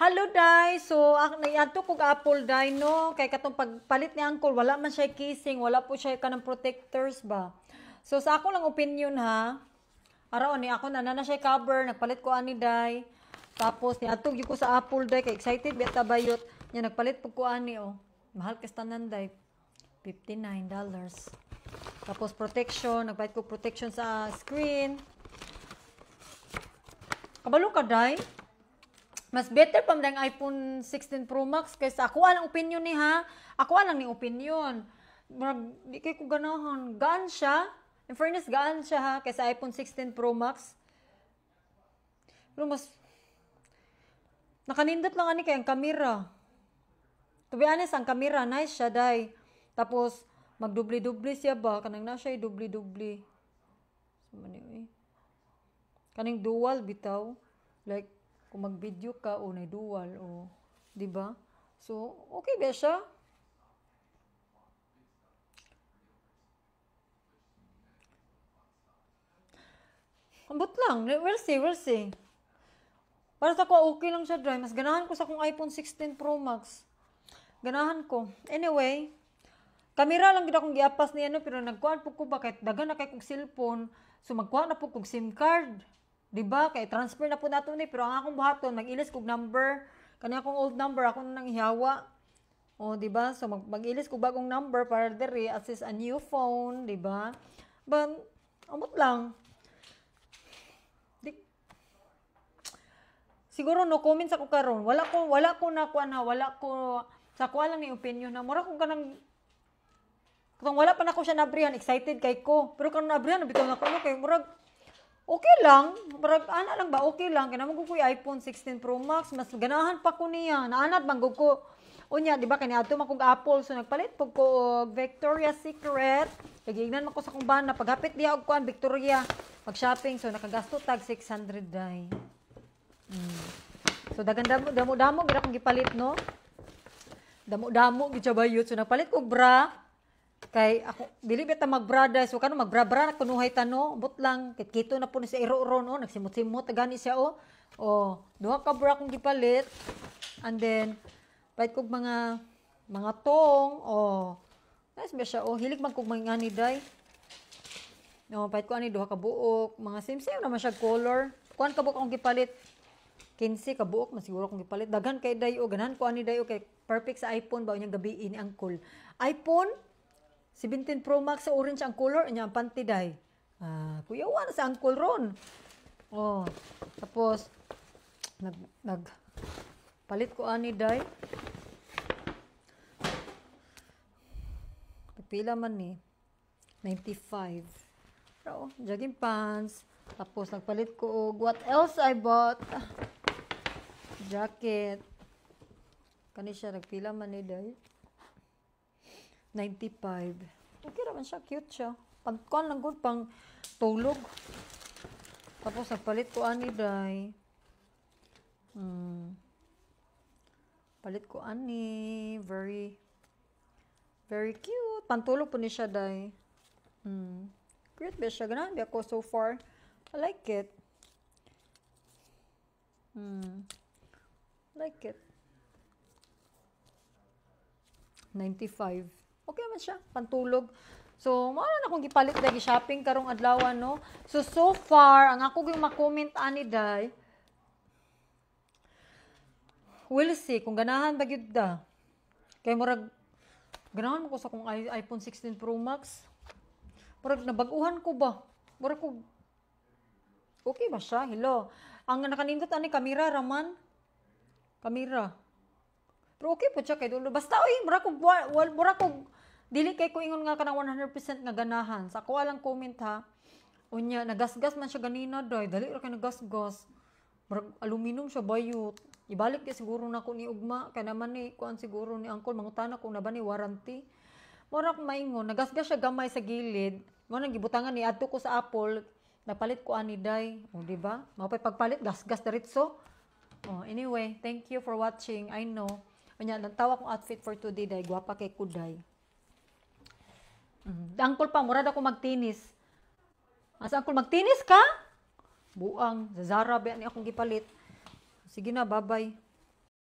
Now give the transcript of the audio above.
Hello, Day. So, naiadto kog Apple, Day, no? Kay katong pagpalit ni Uncle, wala man siya kissing, wala po siya kanang protectors ba? So, sa ako lang opinion, ha? Araw ni ako na siya cover, nagpalit ko ani, Day. Tapos, niadtog ko sa Apple, Day, kay excited, beta bayot. Niya, nagpalit po ko ani, oh. Mahal kas tanan, Day. $59. Tapos, protection, nagpalit ko protection sa screen. Kabalo ka, Day? Mas better pa man ang iPhone 16 Pro Max kaysa ako ang opinion ni ha. Ako lang ni opinion. Di kay ko ganahan. Gaan siya. In fairness, gaan siya ha kaysa iPhone 16 Pro Max. Pero mas nakanindot lang ani kay ang camera. To be honest, ang camera nice siya dai. Tapos magdubli-dubli siya ba kanang na siya dubli-dubli. Kaning dual bitaw. Like kung mag-video ka o na dual o di ba? So, okay ba siya? Ambot lang. We'll see. Para sa ko, okay lang siya, Dry. Mas ganahan ko sa kong iPhone 16 Pro Max. Ganahan ko. Anyway, kamera lang gid akong giapas niya, no? Pero nagkuhan po ko ba, kahit dagan na kay kong cellphone, so magkuhan na po kong SIM card. Diba? Kay transfer na po nato ni, pero ang akong buhaton, mag-ilis kog number. Kani akong old number, ako na nang ihawa. O, diba? So, mag-ilis kog bagong number para diri, access a new phone, diba? But, amot lang. Siguro no comment sa ko karon. Wala ko na kuan ha, wala ko sa ko lang ni opinion na mura ko kanang kung wala pa na ko siya nabrihan, excited kay ko. Pero kanang nabrihan bitaw na ko no kay murag okay lang, murag ana lang ba okay lang kay namo ko iPhone 16 Pro Max, mas ganahan pa ko niya. Naanad man ko unya, di ba kani adto man kog Apple, so nagpalit pug ko Victoria's Secret. Kagignan man ko sa kong bana paghapit diha og kuan Victoria, mag-shopping so nakagasto tag 600 day. So dagan damo gid akong gipalit no. Damo gid siya bayot, so nagpalit og bra. Kay ako dili beta magbra dai, so kano magbra-bra na kunuhay tano, but lang kito na po ni sa iro-iro no, nagsimot-simot gani siya oh. Oh, duha ka bra akong gipalit. And then palit kog mga tong, oh. Nice ba siya oh, hilig man kog mga ani dai. No, palit ko ani duha ka buok, mga same naman siya color. Kuan ka buok akong gipalit. 15 ka buok na siguro akong gipalit. Daghan kay dayo, ganahan ko ani dayo kay perfect sa iPhone ba unyang gabi ini ang cool. iPhone 17 Pro Max sa orange ang color, anya ang panty day. Kuyawa na sa angkol ron. Oh, tapos nag palit ko ani day. Pila man ni 95. Pero jogging pants. Tapos nagpalit ko og what else I bought? Jacket. Kani siya nagpila man ni day. 95. Okay naman siya, cute siya. Pagkuan lang gud pang tulog. Tapos nagpalit ko ani day. Palit ko ani, very cute. Pantulog po ni siya day. Cute ba siya? Ganahan ba ako so far? I like it. Like it. 95. Okay man siya, pantulog. So, mao na akong gipalit dahil shopping karong adlaw no. So far, ang ako yung ma-comment ani day. We'll see kung ganahan ba gyud da. Kay murag ganahan ko sa kung iPhone 16 Pro Max. Murag nabag-uhan ko ba? Murag ko okay ba siya? Hello. Ang nakanindot ani kamera raman. Kamera. Pero okay po siya kay dulo. Basta oy, mura ko dili kay ko ingon nga kanang 100% nga ganahan. Sa ako lang comment ha. Unya nagasgas man siya ganina doy. Dali ra kay nagasgas. Murag aluminum siya bayot. Ibalik kay siguro nako ni ugma kay naman ni kuan siguro ni Uncle mangutana kung na ba ni warranty. Mura ko maingon nagasgas siya gamay sa gilid. Mo nang gibutangan ni adto ko sa Apple. Napalit ko ani day. O di ba? Mao pay pagpalit gasgas diretso. Oh, anyway, thank you for watching. I know. Anya, nagtawa kong outfit for today day. Gwapa kay kuday. Angkol pa, murad ako magtinis. Asa angkol magtinis ka? Buang, sa Zara ba ni akong gipalit. Sige na, bye-bye.